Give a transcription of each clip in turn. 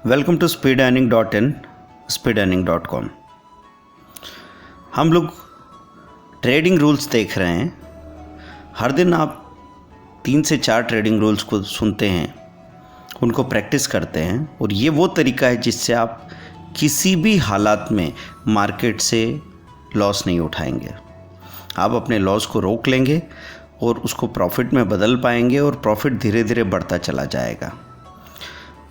Welcome to speedearning.in, speedearning.com। हम लोग trading rules देख रहे हैं। हर दिन आप 3 से 4 ट्रेडिंग रूल्स को सुनते हैं, उनको प्रैक्टिस करते हैं और ये वो तरीका है जिससे आप किसी भी हालात में मार्केट से लॉस नहीं उठाएंगे। आप अपने लॉस को रोक लेंगे और उसको प्रॉफिट में बदल पाएंगे और प्रॉफिट धीरे धीरे बढ़ता चला जाएगा।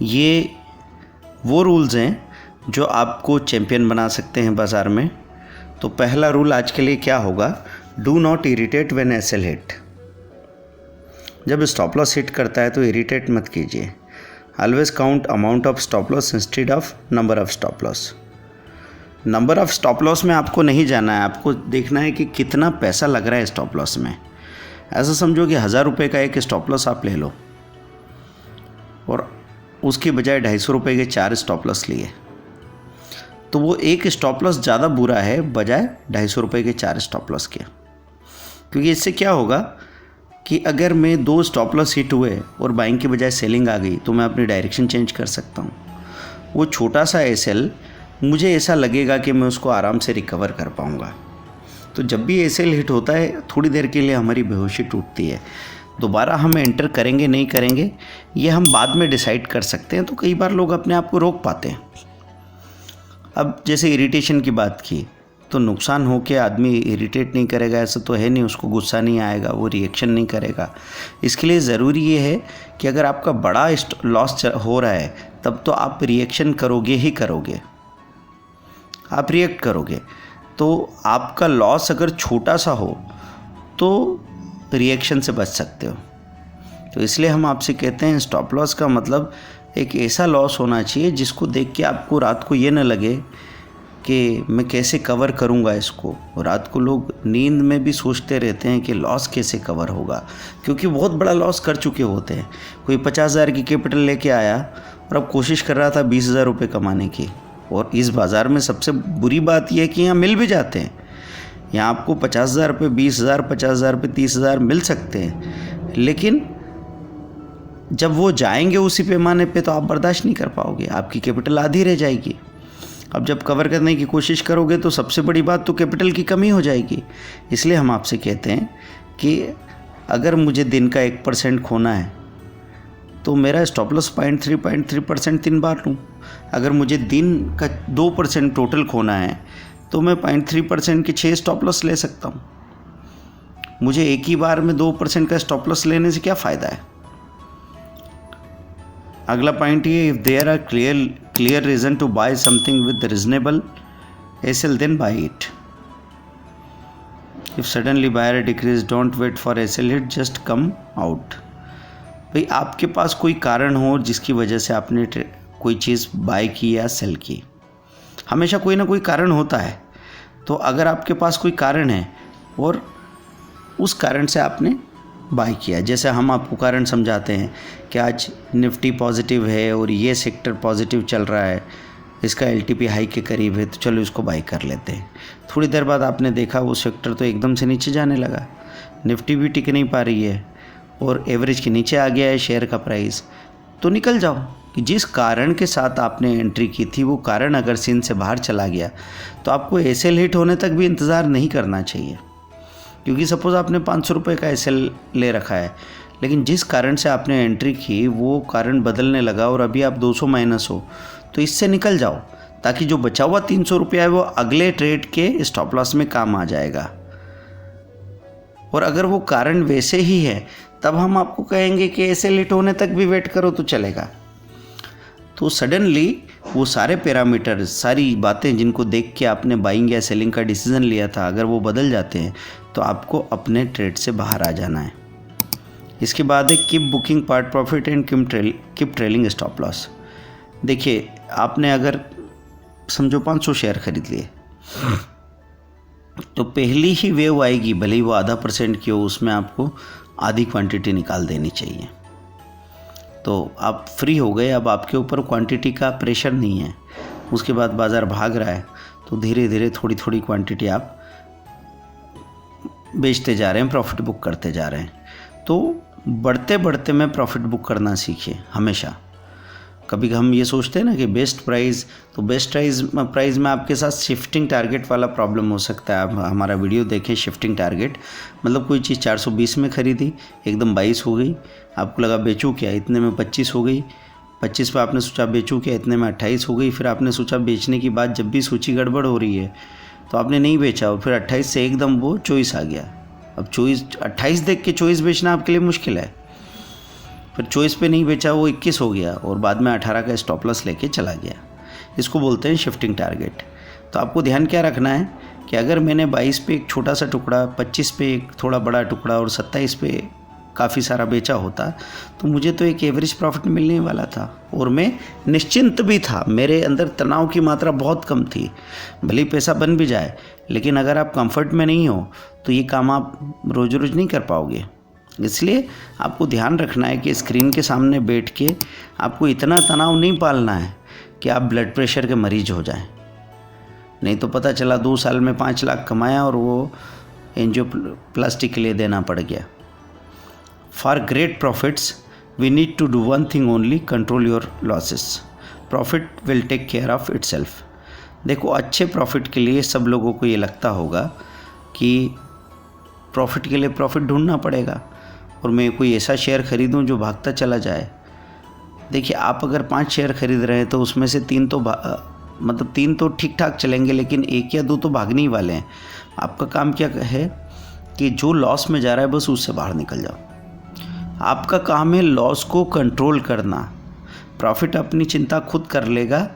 ये वो रूल्स हैं जो आपको चैम्पियन बना सकते हैं बाज़ार में। तो पहला रूल आज के लिए क्या होगा? Do not irritate when SL hit. जब स्टॉप लॉस हिट करता है तो इरिटेट मत कीजिए। Always count amount of stop loss instead of number of stop loss. Number of stop loss में आपको नहीं जाना है, आपको देखना है कि कितना पैसा लग रहा है स्टॉप लॉस में। ऐसा समझो कि 1000 रुपये का एक स्टॉप लॉस आप ले लो और उसके बजाय 250 रुपये के 4 स्टॉप लॉस लिए, तो वो एक स्टॉप लॉस ज़्यादा बुरा है बजाय 250 रुपये के 4 स्टॉप लॉस के। क्योंकि इससे क्या होगा कि अगर मैं 2 स्टॉप लॉस हिट हुए और बाइंग के बजाय सेलिंग आ गई तो मैं अपनी डायरेक्शन चेंज कर सकता हूँ। वो छोटा सा एसएल मुझे ऐसा लगेगा कि मैं उसको आराम से रिकवर कर पाऊँगा। तो जब भी एसएल हिट होता है थोड़ी देर के लिए हमारी बेहोशी टूटती है। दोबारा हम एंटर करेंगे नहीं करेंगे ये हम बाद में डिसाइड कर सकते हैं। तो कई बार लोग अपने आप को रोक पाते हैं। अब जैसे इरिटेशन की बात की तो नुकसान हो के आदमी इरिटेट नहीं करेगा ऐसा तो है नहीं, उसको गुस्सा नहीं आएगा, वो रिएक्शन नहीं करेगा। इसके लिए ज़रूरी ये है कि अगर आपका बड़ा लॉस हो रहा है तब तो आप रिएक्शन करोगे ही करोगे, आप रिएक्ट करोगे। तो आपका लॉस अगर छोटा सा हो तो रिएक्शन से बच सकते हो। तो इसलिए हम आपसे कहते हैं स्टॉप लॉस का मतलब एक ऐसा लॉस होना चाहिए जिसको देख के आपको रात को ये न लगे कि मैं कैसे कवर करूँगा इसको। और रात को लोग नींद में भी सोचते रहते हैं कि लॉस कैसे कवर होगा, क्योंकि बहुत बड़ा लॉस कर चुके होते हैं। कोई 50,000 की कैपिटल लेके आया और अब कोशिश कर रहा था 20,000 रुपये कमाने की। और इस बाज़ार में सबसे बुरी बात यह है कि यहाँ मिल भी जाते हैं। यहाँ आपको 50,000 रुपये, 20,000, 50,000 रुपये, 30,000 मिल सकते हैं, लेकिन जब वो जाएंगे उसी पैमाने पे तो आप बर्दाश्त नहीं कर पाओगे, आपकी कैपिटल आधी रह जाएगी। अब जब कवर करने की कोशिश करोगे तो सबसे बड़ी बात तो कैपिटल की कमी हो जाएगी। इसलिए हम आपसे कहते हैं कि अगर मुझे दिन का 1% खोना है तो मेरा स्टॉप लॉस 0.3% 3 बार लूँ। अगर मुझे दिन का 2% टोटल खोना है तो मैं 0.3% के 6 स्टॉप लॉस ले सकता हूँ। मुझे एक ही बार में 2% का स्टॉप लॉस लेने से क्या फ़ायदा है? अगला पॉइंट ये, if there are clear reason to buy something with reasonable SL then buy it. If suddenly buyer decrease don't wait for SL hit, just come out. भाई आपके पास कोई कारण हो जिसकी वजह से आपने कोई चीज़ बाय की या सेल की। हमेशा कोई ना कोई कारण होता है। तो अगर आपके पास कोई कारण है और उस कारण से आपने बाय किया, जैसे हम आपको कारण समझाते हैं कि आज निफ्टी पॉजिटिव है और ये सेक्टर पॉजिटिव चल रहा है, इसका एलटीपी हाई के करीब है, तो चलो इसको बाय कर लेते हैं। थोड़ी देर बाद आपने देखा वो सेक्टर तो एकदम से नीचे जाने लगा, निफ्टी भी टिक नहीं पा रही है और एवरेज के नीचे आ गया है शेयर का प्राइस। तो निकल जाओ कि जिस कारण के साथ आपने एंट्री की थी वो कारण अगर सीन से बाहर चला गया तो आपको एसएल हिट होने तक भी इंतज़ार नहीं करना चाहिए। क्योंकि सपोज़ आपने 500 रुपये का एसएल ले रखा है, लेकिन जिस कारण से आपने एंट्री की वो कारण बदलने लगा और अभी आप 200 माइनस हो, तो इससे निकल जाओ ताकि जो बचा हुआ 300 रुपया है वो अगले ट्रेड के स्टॉप लॉस में काम आ जाएगा। और अगर वो कारण वैसे ही है तब हम आपको कहेंगे कि एसएल हिट होने तक भी वेट करो तो चलेगा। तो सडनली वो सारे पैरामीटर, सारी बातें जिनको देख के आपने बाइंग या सेलिंग का डिसीज़न लिया था, अगर वो बदल जाते हैं तो आपको अपने ट्रेड से बाहर आ जाना है। इसके बाद है keep booking part profit and keep trailing stop loss. देखिए आपने अगर समझो 500 शेयर खरीद लिए तो पहली ही वेव आएगी, भले ही वो 0.5% की हो, उसमें आपको आधी क्वांटिटी निकाल देनी चाहिए। तो आप फ्री हो गए, अब आपके ऊपर क्वांटिटी का प्रेशर नहीं है। उसके बाद बाज़ार भाग रहा है तो धीरे धीरे थोड़ी थोड़ी क्वांटिटी आप बेचते जा रहे हैं, प्रॉफिट बुक करते जा रहे हैं। तो बढ़ते बढ़ते में प्रॉफिट बुक करना सीखिए हमेशा। कभी हम ये सोचते हैं ना कि बेस्ट प्राइस, तो बेस्ट प्राइस में आपके साथ शिफ्टिंग टारगेट वाला प्रॉब्लम हो सकता है। आप हमारा वीडियो देखें, शिफ्टिंग टारगेट मतलब कोई चीज़ 420 में ख़रीदी, एकदम 22 हो गई, आपको लगा बेचूँ क्या, इतने में 25 हो गई, 25 पे आपने सोचा बेचूँ क्या, इतने में 28 हो गई। फिर आपने सोचा बेचने की बात, जब भी सूची गड़बड़ हो रही है तो आपने नहीं बेचा, और फिर 28 से एकदम वो 24 आ गया। अब 28 देख के 24 बेचना आपके लिए मुश्किल है, फिर 24 पे नहीं बेचा, वो 21 हो गया और बाद में 18 का स्टॉप लॉस लेके चला गया। इसको बोलते हैं शिफ्टिंग टारगेट। तो आपको ध्यान क्या रखना है कि अगर मैंने 22 पे एक छोटा सा टुकड़ा, 25 पे एक थोड़ा बड़ा टुकड़ा और 27 पे काफ़ी सारा बेचा होता तो मुझे तो एक एवरेज प्रॉफिट मिलने वाला था और मैं निश्चिंत भी था। मेरे अंदर तनाव की मात्रा बहुत कम थी। भले ही पैसा बन भी जाए, लेकिन अगर आप कंफर्ट में नहीं हो तो ये काम आप रोज़ रोज़ नहीं कर पाओगे। इसलिए आपको ध्यान रखना है कि स्क्रीन के सामने बैठ के आपको इतना तनाव नहीं पालना है कि आप ब्लड प्रेशर के मरीज हो जाएं। नहीं तो पता चला 2 साल में 5 लाख कमाया और वो एंजियोप्लास्टी के लिए देना पड़ गया। For great profits we need to do one thing only, control your losses. Profit will take care of itself. देखो, अच्छे प्रॉफिट के लिए सब लोगों को ये लगता होगा कि प्रॉफिट के लिए प्रॉफिट ढूंढना पड़ेगा और मैं कोई ऐसा शेयर खरीदूं जो भागता चला जाए। देखिए, आप अगर 5 शेयर खरीद रहे हैं तो उसमें से 3 तो मतलब 3 तो ठीक ठाक चलेंगे, लेकिन 1 या 2 तो भागने ही वाले हैं। आपका काम क्या है कि जो लॉस में जा रहा है बस उससे बाहर निकल जाओ। आपका काम है लॉस को कंट्रोल करना। प्रॉफिट अपनी चिंता खुद कर लेगा,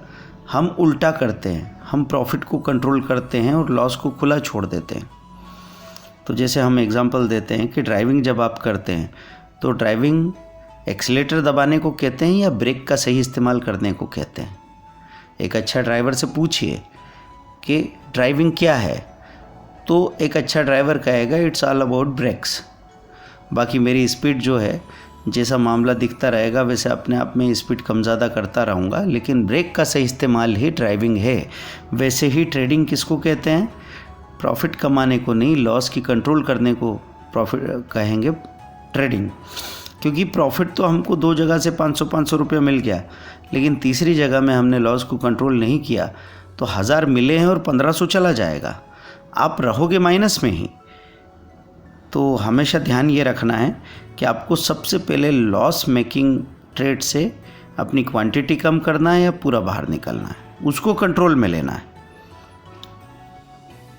हम उल्टा करते हैं, हम प्रॉफिट को कंट्रोल करते हैं और लॉस को खुला छोड़ देते हैं। तो जैसे हम एग्जांपल देते हैं कि ड्राइविंग जब आप करते हैं तो ड्राइविंग एक्सीलेटर दबाने को कहते हैं या ब्रेक का सही इस्तेमाल करने को कहते हैं। एक अच्छा ड्राइवर से पूछिए कि ड्राइविंग क्या है, तो एक अच्छा ड्राइवर कहेगा इट्स ऑल अबाउट ब्रेक्स। बाकी मेरी स्पीड जो है, जैसा मामला दिखता रहेगा वैसे अपने आप में स्पीड कम ज़्यादा करता रहूँगा, लेकिन ब्रेक का सही इस्तेमाल ही ड्राइविंग है। वैसे ही ट्रेडिंग किसको कहते हैं? प्रॉफिट कमाने को नहीं, लॉस की कंट्रोल करने को प्रॉफिट कहेंगे ट्रेडिंग। क्योंकि प्रॉफिट तो हमको 2 जगह से 500 रुपये मिल गया, लेकिन तीसरी जगह में हमने लॉस को कंट्रोल नहीं किया तो 1000 मिले हैं और 1500 चला जाएगा, आप रहोगे माइनस में ही। तो हमेशा ध्यान ये रखना है कि आपको सबसे पहले लॉस मेकिंग ट्रेड से अपनी क्वांटिटी कम करना है या पूरा बाहर निकलना है, उसको कंट्रोल में लेना है।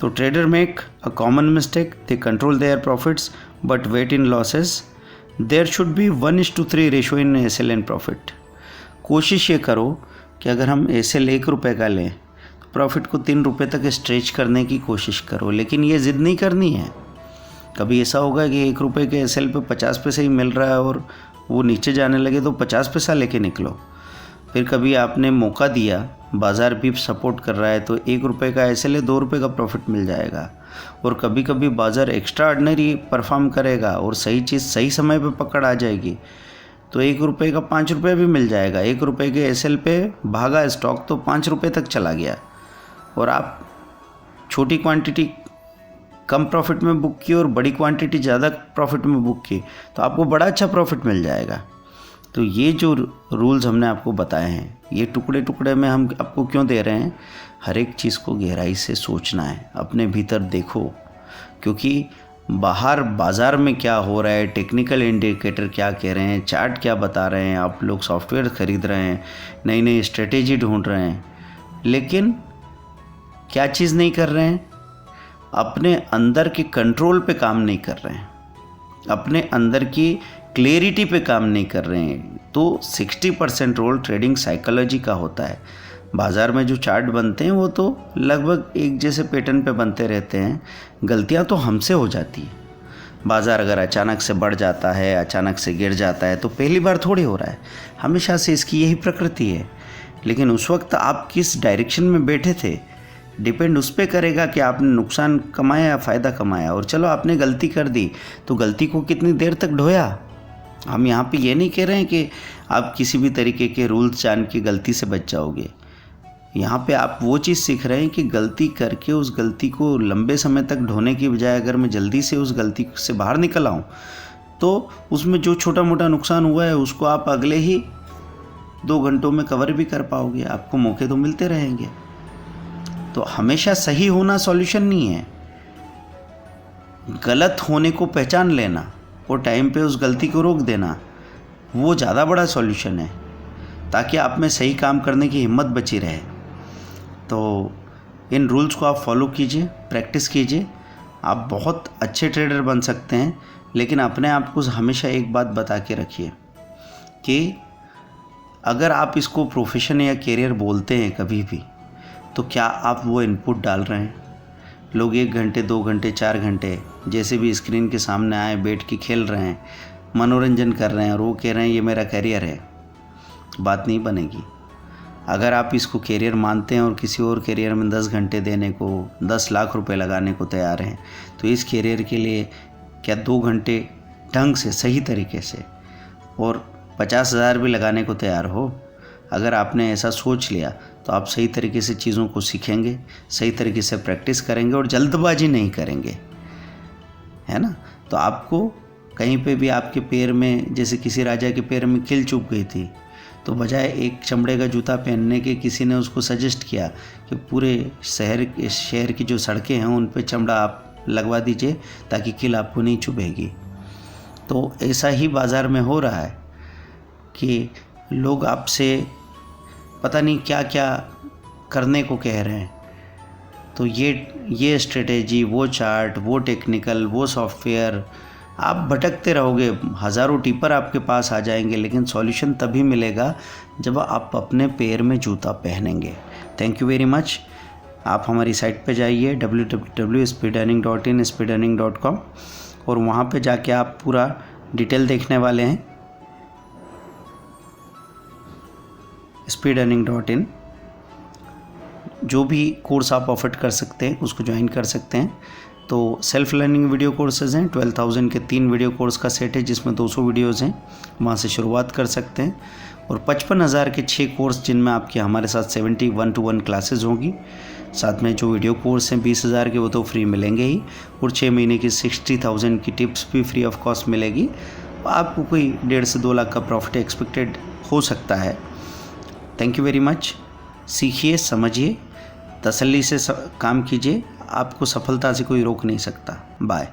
तो trader make a common mistake, they control their profits but wait in losses. There should be 1:3 ratio in SL and profit. कोशिश ये करो कि अगर हम एसएल 1 रुपये का लें तो प्रॉफिट को 3 रुपये तक स्ट्रेच करने की कोशिश करो, लेकिन ये ज़िद नहीं करनी है। कभी ऐसा होगा कि 1 रुपये के एसएल पे 50 पैसे ही मिल रहा है और वो नीचे जाने लगे तो 50 पैसा लेके निकलो। फिर कभी आपने मौका दिया, बाज़ार भी सपोर्ट कर रहा है तो 1 रुपये का एसएल है, 2 रुपये का प्रॉफिट मिल जाएगा। और कभी कभी बाज़ार एक्स्ट्रा ऑर्डिनरी परफॉर्म करेगा और सही चीज़ सही समय पे पकड़ आ जाएगी तो 1 रुपये का 5 रुपये भी मिल जाएगा। 1 रुपये के एसएल पे भागा स्टॉक तो 5 रुपये तक चला गया और आप छोटी क्वांटिटी कम प्रॉफिट में बुक की और बड़ी क्वांटिटी ज़्यादा प्रॉफिट में बुक की तो आपको बड़ा अच्छा प्रॉफिट मिल जाएगा। तो ये जो रूल्स हमने आपको बताए हैं, ये टुकड़े टुकड़े में हम आपको क्यों दे रहे हैं? हर एक चीज़ को गहराई से सोचना है, अपने भीतर देखो, क्योंकि बाहर बाज़ार में क्या हो रहा है, टेक्निकल इंडिकेटर क्या कह रहे हैं, चार्ट क्या बता रहे हैं, आप लोग सॉफ्टवेयर ख़रीद रहे हैं, नई नई स्ट्रेटेजी ढूंढ रहे हैं, लेकिन क्या चीज़ नहीं कर रहे हैं? अपने अंदर के कंट्रोल पे काम नहीं कर रहे हैं, अपने अंदर की क्लैरिटी पे काम नहीं कर रहे हैं। तो 60% रोल ट्रेडिंग साइकोलॉजी का होता है। बाज़ार में जो चार्ट बनते हैं वो तो लगभग एक जैसे पैटर्न पे बनते रहते हैं, गलतियां तो हमसे हो जाती है। बाज़ार अगर अचानक से बढ़ जाता है, अचानक से गिर जाता है तो पहली बार थोड़ी हो रहा है, हमेशा से इसकी यही प्रकृति है। लेकिन उस वक्त आप किस डायरेक्शन में बैठे थे डिपेंड उस पर करेगा कि आपने नुकसान कमाया या फ़ायदा कमाया। और चलो आपने गलती कर दी तो गलती को कितनी देर तक ढोया। हम यहाँ पे ये नहीं कह रहे हैं कि आप किसी भी तरीके के रूल्स जान के गलती से बच जाओगे। यहाँ पे आप वो चीज़ सीख रहे हैं कि गलती करके उस गलती को लंबे समय तक ढोने की बजाय अगर मैं जल्दी से उस गलती से बाहर निकल आऊँ तो उसमें जो छोटा मोटा नुकसान हुआ है उसको आप अगले ही 2 घंटों में कवर भी कर पाओगे, आपको मौके तो मिलते रहेंगे। तो हमेशा सही होना सॉल्यूशन नहीं है, गलत होने को पहचान लेना और टाइम पे उस गलती को रोक देना, वो ज़्यादा बड़ा सॉल्यूशन है, ताकि आप में सही काम करने की हिम्मत बची रहे। तो इन रूल्स को आप फॉलो कीजिए, प्रैक्टिस कीजिए, आप बहुत अच्छे ट्रेडर बन सकते हैं। लेकिन अपने आप को हमेशा एक बात बता के रखिए कि अगर आप इसको प्रोफेशन या करियर बोलते हैं कभी भी, तो क्या आप वो इनपुट डाल रहे हैं? लोग 1 घंटे 2 घंटे 4 घंटे जैसे भी स्क्रीन के सामने आए बैठ के खेल रहे हैं, मनोरंजन कर रहे हैं और वो कह रहे हैं ये मेरा करियर है। बात नहीं बनेगी। अगर आप इसको करियर मानते हैं और किसी और करियर में 10 घंटे देने को, 10 लाख रुपए लगाने को तैयार हैं, तो इस करियर के लिए क्या 2 घंटे ढंग से सही तरीके से और 50,000 भी लगाने को तैयार हो? अगर आपने ऐसा सोच लिया तो आप सही तरीके से चीज़ों को सीखेंगे, सही तरीके से प्रैक्टिस करेंगे और जल्दबाजी नहीं करेंगे, है ना। तो आपको कहीं पे भी आपके पैर में, जैसे किसी राजा के पैर में कील चुभ गई थी, तो बजाय एक चमड़े का जूता पहनने के किसी ने उसको सजेस्ट किया कि पूरे शहर की जो सड़कें हैं उन पे चमड़ा आप लगवा दीजिए ताकि कील आपको नहीं चुभेगी। तो ऐसा ही बाज़ार में हो रहा है कि लोग आपसे पता नहीं क्या क्या करने को कह रहे हैं। तो ये स्ट्रेटेजी, वो चार्ट, वो टेक्निकल, वो सॉफ्टवेयर, आप भटकते रहोगे। हज़ारों टिपर आपके पास आ जाएंगे, लेकिन सॉल्यूशन तभी मिलेगा जब आप अपने पैर में जूता पहनेंगे। Thank you very much. आप हमारी साइट पे जाइए www.speedearning.in speedearning.com और वहाँ पे जाके आप पूरा डिटेल देखने वाले हैं। speedearning.in जो भी कोर्स आप ऑफर कर सकते हैं उसको ज्वाइन कर सकते हैं। तो सेल्फ लर्निंग वीडियो कोर्सेज हैं, 12,000 के 3 वीडियो कोर्स का सेट है जिसमें 200 वीडियोज़ हैं, वहाँ से शुरुआत कर सकते हैं। और 55,000 के 6 कोर्स जिनमें आपके हमारे साथ 70 1-to-1 क्लासेज होंगी। साथ में जो वीडियो कोर्स हैं 20,000 के वो तो फ्री मिलेंगे ही, और 6 महीने की 60,000 की टिप्स भी फ्री ऑफ कॉस्ट मिलेगी। आपको कोई 1.5 से 2 लाख का प्रॉफिट एक्सपेक्टेड हो सकता है। Thank you very much. सीखिए, समझिए, तसल्ली से काम कीजिए, आपको सफलता से कोई रोक नहीं सकता। बाय।